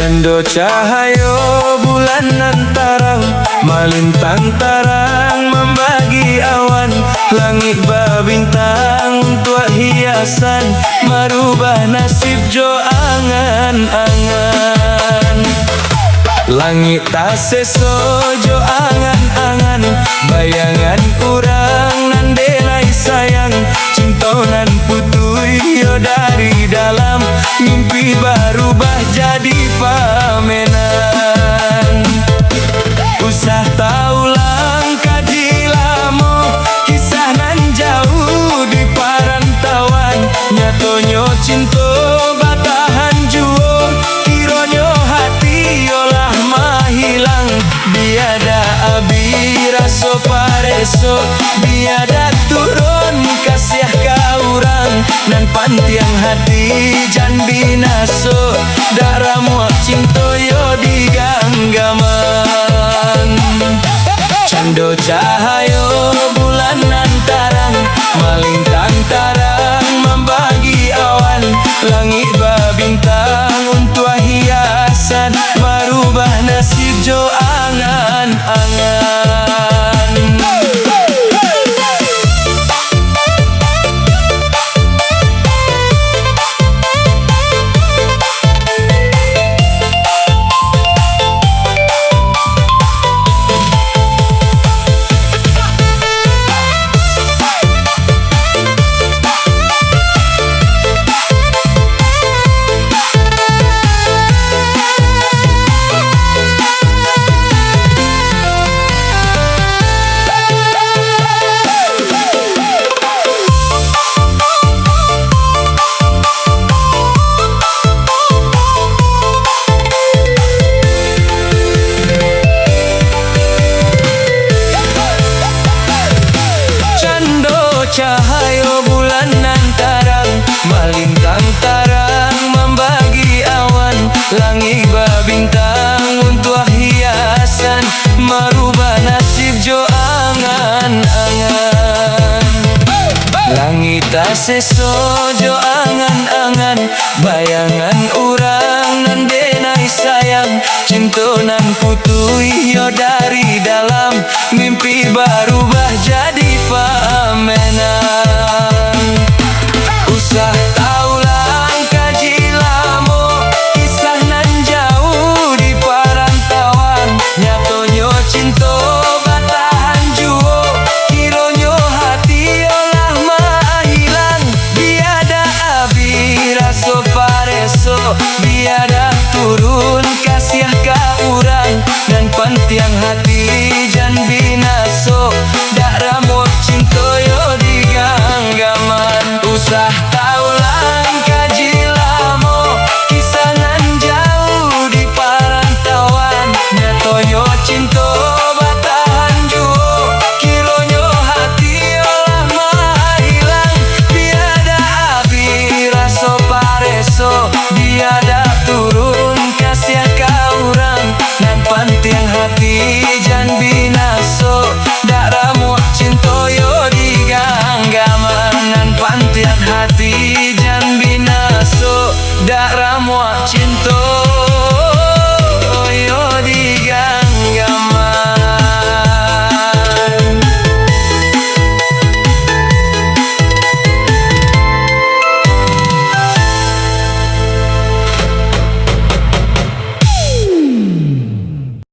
Cando cahayo bulan antarang, malintang tarang membagi awan. Langit babintang untuk hiasan, merubah nasib jo angan-angan. Langit tak seso jo angan-angan, bayangan kurang nan denai sayang. Cintonan putui yo dari dalam, mimpi berubah jadi pamenan. Usah tahu langkah dilamu, kisah nan jauh di parantauan. Nyatonyo cinta batahan juo, kironyo hati olah mahilang. Biada abi raso pareso, biada turun kasih kaurang. Nan pantiang hati jan binaso, darah muak cinta yo diganggaman. Cando cahayo bulan antarang, malintang tarang membagi awan. Langit babintang untuk hiasan, merubah nasib jo angan-angan. Cahayo bulan antarang, malintang tarang membagi awan. Langit babintang untuk hiasan, merubah nasib jo angan-angan. Langit tak seso jo angan-angan, bayangan urang nan denai sayang. Cintonan putui yo dari dalam, mimpi berubah jadi pamenan. Usah tahu langkah jilamu, kisah nan jauh di parantauan. Nyatonyo cinta batahan juo, kironyo hati olah mahilang. Biada abi raso pareso, biada